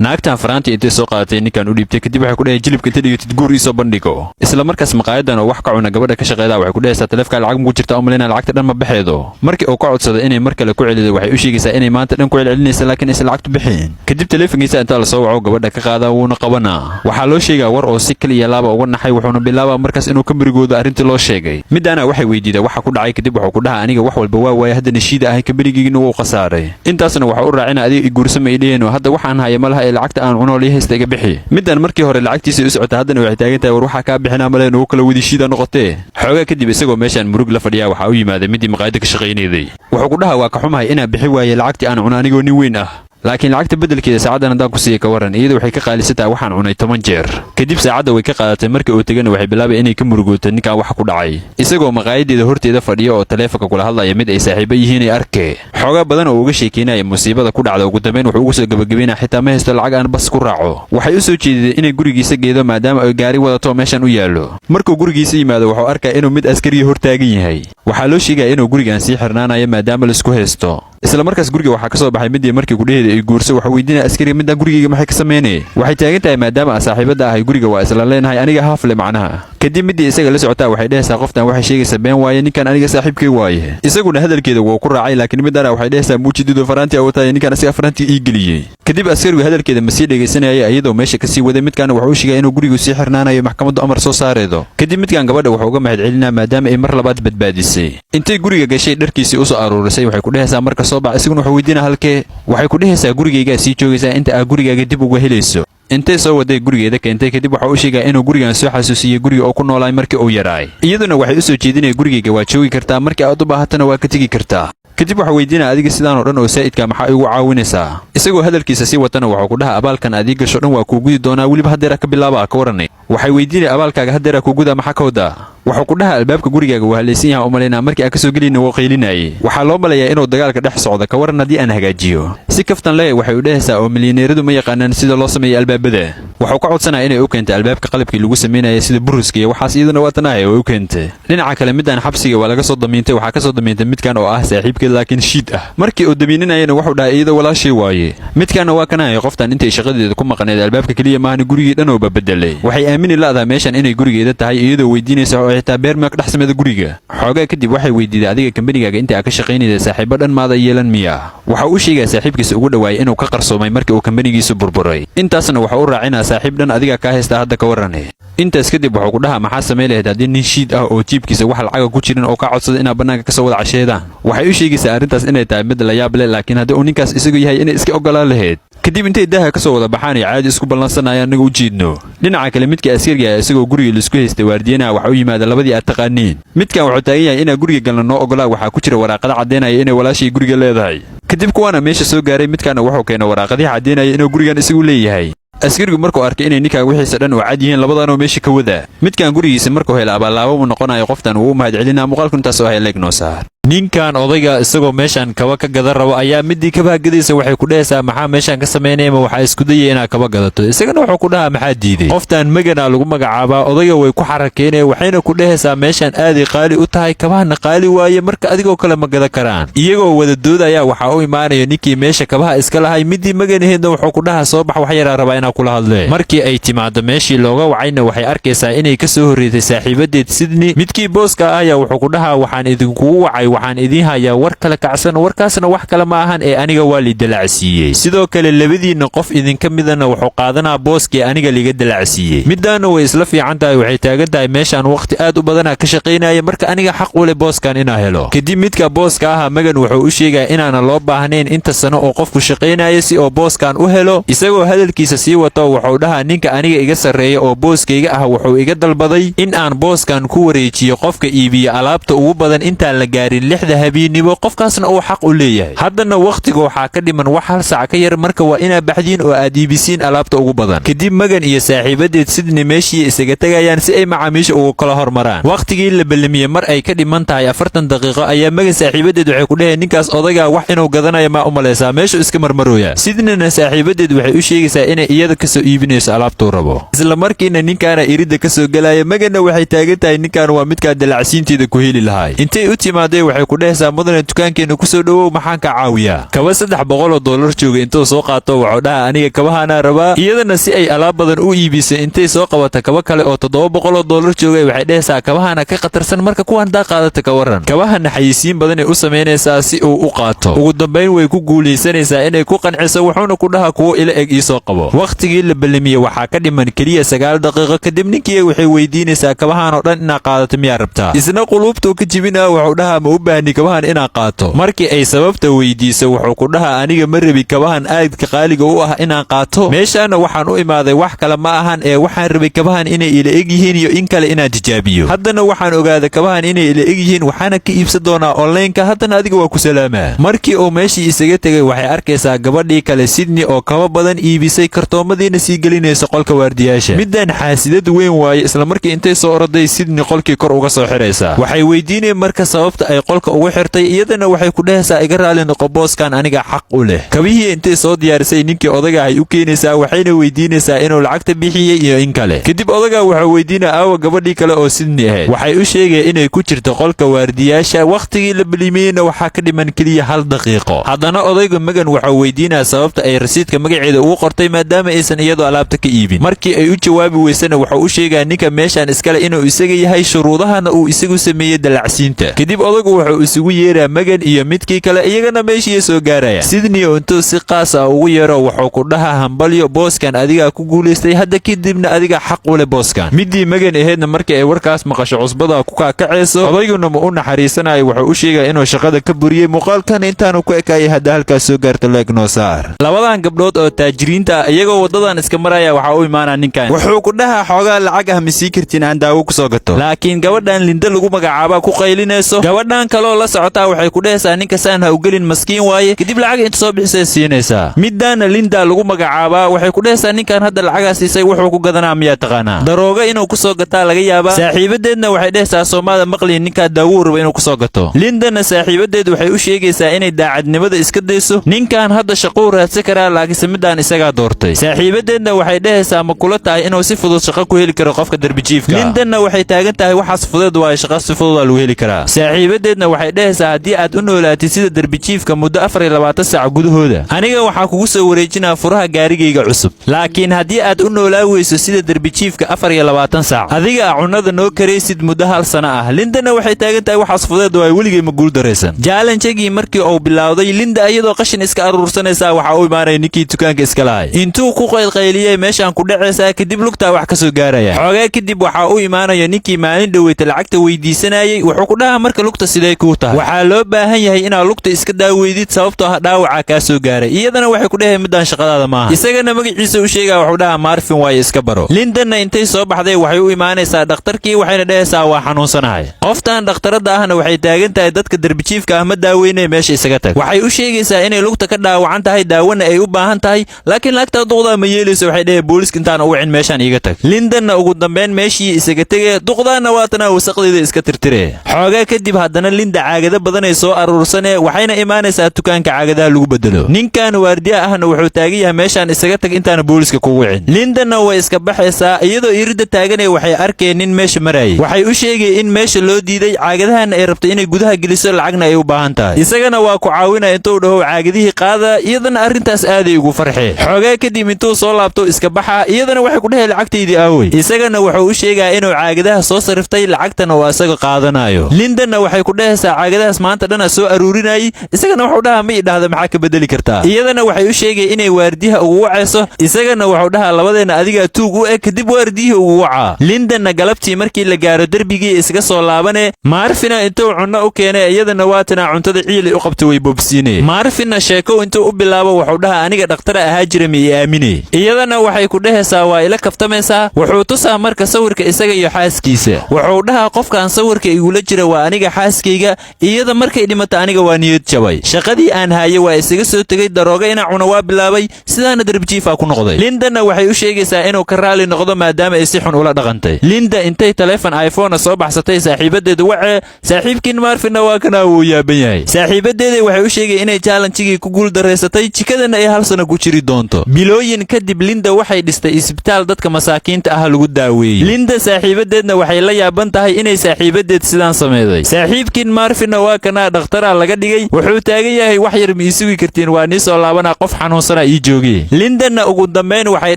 naagtan faraanti intay soo qaadatay ninkan u dhiibtay kadib waxay ku dhahay jilibka inta dhigtid guur isoo bandhigo isla markaas maqaayadan oo wax ka cuna gabadha ka shaqeeyda waxay ku dhahaysaa taleefka lacag mugu jirta oo malina lacagta dhan ma baxeedo markii uu ka codsaday inay mar kale ku celido waxay u sheegaysaa inay maanta dhan ku celcelinaysa laakiin aysan lacagtu bixin kadib taleefankiisa inta la soo waco gabadha ka qaada wuuna qabanaa waxaa loo sheegaa war oo si kaliya laaba uga naxay wuxuuna bilaabaa markaas inuu ka mirigoodo arrintii loo sheegay midana waxay weydiiday waxa ku dhacay kadib wuxuu ku dhahaa aniga wax walba waa waayay hadda nashiida ahay ka berigiina wuu qasaaray intaasna waxa u raacina adiga guursama ileeno hadda waxaan haya malaha ee lacagta aan cuno haysta iga bixi midan markii hore lacagtiisa u socota haddana waxay taagan tahay war waxa ka bixinaa maleen oo kala wadishiida noqotee xoogaa kadib isagoo meeshan murug la fadhiya waxa uu yimaaday midii maqaayada ka shaqeynayday wuxuu ku dhahaa waa ka xumahay inaan bixi waayay lacagtii aan cuno anigoo nin weyn ah laakiin lacagta bedelkeeda saacadan haddaan ku siiyay ka waran iyada waxay ka qaalisataa waxaan cunay 10 jeer kadib saacadda way ka qaadatay markii uu tagana waxay bilaabay inay ka murugooto ninkan wax ku dhacay isagoo maqaayadeeda horteeda fadhiyo oo taleefanka kula hadlaya mid ay saaxiibo yihiin ay arkay xoogaa badan oo uga sheekeynaya musiibada ku dhacda ugu dambeyn wuxuu ugu soo gabagabeynaa xitaa ma haysto lacag aan bas ku raaco waxay u soo jeediyeen inay gurigiisa geedo maadaama ay gaari wadato meeshan u yaalo markuu gurigiisa yimaado wuxuu arkaa inuu mid askari hortaagan yahay waxaa loo sheegaya inuu gurigan sii xirnaanayo maadaama la isku haysto isla markaas guriga waxaa ka soo baxay midii markii ku dhaheeday ay guurso waxa weydiinaya askariga midaan gurigeyga maxay ka sameynay waxay taagan tahay maadaama saaxiibada ahay guriga waa isla leenahay aniga haafle macnaha kadib midii isaga la socotaa waxay dhahaysaa qoftan waxay sheegaysaa been waaye ninkan aniga saaxiibkay waaye isaguna hadalkeeda wuu ku raacay laakiin midana waxay dhahaysaa muujidido faraanti awtaay ninkan asiga faraanti ii geliyay kadib askarigu hadalkeeda ma sii dhageysanayay iyadoo meesha ka sii waday midkan wuxuu sheegay inuu gurigu sii xirnaanayo maxkamaddu amar soo saareedo kadib midkan gabadha wuxuu uga mahadcelinaa maadaama ay mar labaad badbaadisay intay guriga gashay dharkiisii u soo aruurisay waxay ku dhahaysaa marka soo bax isaguna wuxuu weydiinaa halkee waxay ku dhahaysaa gurigeyga sii joogaysaa inta aad gurigaaga dib uga helayso intay soo waday gurigeeda keentay kadib waxa uu sheegay inuu gurigan soo xasuusiyay guriga oo ku noolaay markii uu yaraay iyaduna waxay u soo jeedinay gurigeyga waa joogi kartaa markii aad u baahatana waa ka tegi kartaa kadib waxa weydiinaa adiga sidaan oo dhan oo saa'idka maxaa igu caawinaysaa isagoo hadalkiisa sii watana wuxuu ku dhahaa abaalkan aad ii gasho dhan waa kuu gudi doonaa weliba haddeera ka bilaaba ka waranay waxay weydiinay abaalkaaga haddeera kuu gudaa maxaa ka wadaa wuxuu ku dhahaa albaabka gurigaaga waa halaysan yahay u malaynaa markii aan ka soo gelayna wuu qaylinayay waxaa loo malayaa inuu dagaalka dhex socda ka waran haddii aan hagaajiyo si kaftan le waxay u dhahaysaa oo milyaneeradu ma yaqaanaan sida loo sameeyo albaabada wuxuu ka codsanaya inay u keentay albaabka qalabkii lagu sameynaya sida buruska iyo waxaas iyaduna waatanahay oo u keentay dhinaca kale midaan xabsiga waa laga soo damiintay waxaa ka soo damiintay midkan oo ah saaxiibkeed laakiin shiid ah markii uu damiininayana wuxuu dhahay iyada walaashay waaye midkaana waa kanaya qoftan intay shaqadeeda ku maqaneed albaabka keliya maahan gurigii dhan oo babedelay waxay aamini la'dahay meeshan inay gurigeeda tahay iyadoo weydiinaysa oo xitaa beerma ka dhex sameeda guriga xoogaa kadib waxay weydiiday adiga kambanigaaga inta aad ka shaqaynayda saaxiibo dhan maada yeelan miya waxa uu sheegaya saaxiibkiisa ugu dhawaayay inuu ka qarsoomay markii uu kambanigiisu burburay intaasna waxa uu raacinaa saaxiib dhan adiga ka haysta hadda ka warane intaas kadib wuxuu ku dhahaa maxaa samayn lahayd haddii nin shiid ah oo jiibkiisa wax lacaga ku jirin oo ka codsada inaad bannaanka ka soo wada casheedaan waxay u sheegaysaa arrintaas inay tahay mid la yaab leh laakiin haddii uu ninkaas isagu yahay inay iska ogolaan lahayd kadib intay daaha ka soo wada baxaan ay caadi isku ballansanayaan anaga u jiidno dhinaca kale midka askariga isagoo guriga laisku haystay waardiyanaha waxa u yimaada labadii aad taqaaniin midkan wuxuu taagan yahay inaa guriga galna noo ogolaa waxaa ku jira waraaqada caddeynaya inay walaashay guriga leedahay kadib kuwaana meesha soo gaaray midkaana wuxuu keenay waraaqadii caddeynaya inuu gurigan isagu leeyahay askarigu markuu arkay inay ninkan wixiisa dhan oo cad yihiin labadaanoo meesha ka wada midkan gurigiisa markuu hela abaalaabo uu noqonayo qoftan uu u mahadcelinaa muuqaalku intaas oo hay leeg noo saar ninkan odayga isagoo meeshan kaba ka gadan rabo ayaa midii kabaha gadaysa waxay ku dhahaysaa maxaa meeshan ka samaynaya ma waxaa isku dayay inaad kaba gadato isagana wuxuu ku dhahaa maxaa diiday qoftan magana lagu magacaabaa odayga way ku xarakeynaya waxayna ku dhahaysaa meeshan aaday qaali u tahay kabahana qaali waaye marka adigoo kale ma gadan karaan iyagoo wada doodaya waxaa u imaanaya ninkii meesha kabaha iska lahay midii maganaheedna wuxuu ku dhahaa soo bax wax yaraa rabaa inaa kula hadle markii ay timaado meeshii looga wacayna waxay arkaysaa inay ka soo horreeytay saaxiibadeed Sydney midkii booska ah ayaa wuxuu ku dhahaa waxaan idinkugu wacay waxaan idiin hayaa war kale kacsan warkaasna wax kale ma ahan ee aniga waa li dalacsiiyey sidoo kale labadiina qof idinka midana wuxuu qaadanaa booskii aniga liga dalacsiiyey midaana way isla fiican tahay waxay taagan tahay meeshan waqti aad u badan ka shaqeynaya marka aniga xaq u leh booskan inaa helo kadib midka booska ah magan wuxuu u sheegay inaana loo baahnayn inta sano oo qofku shaqeynaya si oo booskan u helo isagoo hadalkiisa sii wato wuxuu dhahaa ninka aniga iga sarreeya oo booskayga ah wuxuu iga dalbaday in aan booskan ku wareejiyo qofka iibiya alaabta ugu badan intaan la gaarin 6 habeennimo qofkaasna uu xaq u leeyahay haddana waqtiga waxaa ka dhiman wax hal saac ka yar marka waa inaad baxdiin oo aad iibisiin alaabta ugu badan kadib magan iyo saaxiibadeed Sydney meeshii isaga tagayaan si ay macaamiisha ugu kala hormaraan waqtigii la ballamiyay mar ay ka dhiman tahay 40 daqiiqo ayaa magan saaxiibadeed waxay ku dhaheen ninkaas odayga wax inuu gadanayo ma u maleysaa meeshu iska marmarooya Sydneyna saaxiibadeed waxay u sheegaysaa inay iyada ka soo iibinayso alaabta rabo isla markiina ninkaana irida ka soo galaya maganna waxay taagan tahay ninkan waa midka dalacsiinteeda ku heli lahaay intay u timaaday waxay ku dhehaysaa mudane dukaankeena ku soo dhawow maxaan ka caawiyaa kaba $300 jooga intuu soo qaato wuxuu dhahaa aniga kabahaana rabaa iyadana si ay alaab badan u iibisay intay soo qabata kaba kale oo $700 joogay waxay dhehaysaa kabahaana ka khatarsan marka kuwan daa qaadata ka waran kabahana xayisiin badan ay u samaynaysaa si uu u qaato ugu dambayn way ku guulaysanaysaa inay ku qanciso wuxuuna ku dhahaa kuwo ila eg ii soo qabo waqtigii la ballamiyey waxaa ka dhiman keliya 9 daqiiqo kadib ninkii waxay weydiinaysaa kabahan oo dhan inaa qaadato miyaa rabtaa isna quluubtuu ka jibinaa wuxuu dhahaa ma u baahni kabahan inaa qaato markii ay sababta weydiiso wuxuu ku dhahaa aniga ma rabi kabahan aadka qaaliga u ah inaan qaato meeshaana waxaan u imaaday wax kale ma ahan ee waxaan rabay kabahan inay ila eg yihiin iyo in kale inaan tijaabiyo haddana waxaan ogaaday kabahan inay ila eg yihiin waxaana ka iibsan doonaa onlineka haddana adiga waa ku salaamaa markii uu meeshii isaga tegay waxay arkaysaa gabadhii kale Sydney oo kaba badan iibisay kartoomadiina sii gelinaysa qolka waardiyaasha midaan xaasidad weyn waaye isla markii intay soo orday Sydney qolkii kor uga soo xiraysaa waxay weydiinayeen marka sababta ay qolka ugu xirtay iyadana waxay ku dhehaysaa iga raali noqo booskan aniga xaq u leh kabihii intay soo diyaarisay ninkii odaga ay u keenaysaa waxayna weydiinaysaa inuu lacagta bixiyay iyo in kale kadib odaga wuxuu weydiinaa aawa gabadhii kale oo Sydney ahayd waxay u sheegeen inay ku jirto qolka waardiyaasha waqtigii la bilimeyna waxaa ka dhiman keliya 1 daqiiqo haddana odayga Megan wuxuu weydiinaa sababta ay rasiidka magaceeda ugu qortay maadaama aysan iyadoo alaabta ka iibin markii ay u jawaabi weysana wuxuu u sheegaa ninka meeshan iskale inuu isaga yahay shuruudahana uu isagu sameeyay dalacsiinta kadib odaygu wuxuu isugu yeeraa Megan iyo midkii kale iyagana meeshii soo gaaraya Sydney oo intuu si qaas ah ugu yeero wuxuu ku dhahaa hambalyo booskan adiga ku guuleystay hadda kadibna adiga xaq u leh booskan midii Megan ahaydna markii ay warkaas maqasho cusbada ku kaacayso odayguna ma u naxariisanayo wuxuu u sheegaa inuu shaqada ka buriyay muuqaalkan intaanu ku ekayay hadda halkaas soo gaarto leegno saar labadan gabdhood oo taajiriinta iyagoo wadadan iska maraya waxa uu imaanaa ninkan wuxuu ku dhahaa xoogaa lacag ah ma sii kartiin aan daawo ku soo gato laakiin gabadhan Linda lagu magacaaba ku qaylinayso gabadhan kale la socota waxay ku dhehaysaa ninka saan ha u gelin maskiin waaye kadib lacag inta soo bixisay siinaysaa midana Linda lagu magacaaba waxay ku dhehaysaa ninkan hadda lacag siisay wuxuu ku gadanaa miyaa taqaanaa darooga inuu ku soo gataa laga yaabaa saaxiibadeedna waxay dhehaysaa Soomaalida maqliin ninka daawo rabo inuu ku soo gato Lindana saaxiibadeed waxay u sheegaysaa inay daacadnimada iska dayso ninkan hadda shaqo raadsan karaa laakiin midaan isaga doortay saaxiibadeedna waxay dhehaysaa ma kula tahay inuu si fudud shaqo ku heli karo qofka darbijiifka Lindana waxay taagan tahay waxaas fudud waa shaqo si fudud lagu heli karaa saaxiibadeedna waxay dhehaysaa hadii aad u noolaatid sida darbijiifka muddo 24 saac gudahooda aniga waxaan kugu soo wareejinaa furaha gaarigayga cusub laakiin hadii aad u noolaa weyso sida darbijiifka 24 saac adiga cunada noo kareysid muddo 1 sano ah Lindana waxay taagan tahay waxaas fudud waa weligay ma guul dareysan challenge-gii markii uu bilowday Linda iyadoo qashin iska aruursanaysa waxa uu imaanay ninkii dukaanka iska lahay intuu ku qaylqayliyay meeshan ku dhacaysa kadib lugta wax ka soo gaaraya xogaa kadib waxa uu imaanaya ninkii maalin dhaweeyta lacagta weydiisanayay wuxuu ku dhahaa marka lugta sidee ku tahay waxa loo baahan yahay inaad lugta iska daaweydid sababtoo ah dhaawaca ka soo gaaray iyadana waxay ku dhahay midaan shaqadaada maaha isagana magaciisa u sheegaa wuxuu dhahaa Marvin way iska baro Lindana intay soo baxday waxay u imaanaysaa dhakhtarkii waxayna dhahaysaa waa xanuunsanahay qoftan dhakhtarada ahna waxay taagan tahay dadka darbijiifka ah ma daaweynay meesha isaga tag waxay u sheegaysaa inay lugta ka dhaawacan tahay daawona ay u baahan tahay laakiin lacagta duqda ma yeelayso waxay dhahay booliska intaan u wicin meeshan iiga tag Lindana ugu dambeyn meeshii isaga tagay duqdaana waatana wasaqdeeda iska tirtiree xoogaa kadib haddana Linda caagada badan ay soo aruursanee waxayna imaanaysaa dukaanka caagadaha lagu bedelo ninkan waardiya ahna wuxuu taagan yahay meeshan isaga tag intaan booliska ku wicin Lindana way iska baxaysaa iyadoo irida taaganay waxay arkeen nin meesha marayay waxay u sheegay in meesha loo diiday caagadahan ay rabtay inay gudaha geliso lacagna ay u baahan tahay isagana waa ku caawinaya intuu dhaho caagadihii qaada iyadana arrintaas aaday ugu farxeen xoogaa kadib intuu soo laabto iska baxa iyadana waxay ku dhahay lacagteedii aaway isagana wuxuu u sheegaa inuu caagadaha soo sariftay lacagtana uu asaga qaadanayo Lindana waxay ku dhahaysaa caagadahaas maanta dhan soo aruurinayay isagana wuxuu dhahaa ma idhaahdo maxaa ka bedeli kartaa iyadana waxay u sheegay inay waardiyaha ugu wacayso isagana wuxuu dhahaa labadeena adiga tuug u eg kadib waardiyaha ugu wacaa Lindana galabtii markii la gaaro darbigii iska soo laabane Marvina intuu cunno u keenay iyadana waatana cuntada ciili u qabtay way bobsiinay Marvina sheeko intuu u bilaabo wuxuu dhahaa aniga dhakhtar ahaa jira ma aaminay iyadana waxay ku dhahaysaa waa ila kaftamaysaa wuxuu tusaa marka sawirka isaga iyo xaaskiisa wuxuu dhahaa qofkan sawirka igula jira waa aniga xaaskayga iyada markay dhimato aniga waa niyad jabay shaqadii aan haayay waa isaga soo tagay darooga ina cuno waa bilaabay sidaana darbijiifa ku noqday Lindana waxay u sheegaysaa inuu ka raali noqdo maadaama ay si xun ula dhaqantay Linda intay telefoon iPhone soo baxsatay saaxiibadeedu wace saaxiibkiin Marvina waa kana uu yaaban yahay saaxiibadeedu waxay u sheegay inay challenge-gii ku guul dareysatay jikadana ay 1 sano ku jiri doonto bilooyin kadib Linda waxay dhistay isbitaal dadka masaakiinta ah lagu daaweeyay Linda saaxiibadeedna waxay la yaaban tahay inay saaxiibadeed sidaan sameeyay saaxiibkii laakiin Marvin waa kana dhakhtar laga dhigay wuxuu taagan yahay wax yar ma isugi kartiin waa ni soo laabana qof xanuunsana ii joogay Linda ugu dambeyn waxay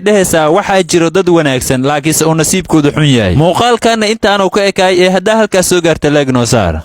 dhahaysaa waxa jiro dad wanaagsan laakiin uu nasiibkoodu xun yahay muuqaalkan intaanu ka ekay ee hadda halkaas soo gaartay leegno saar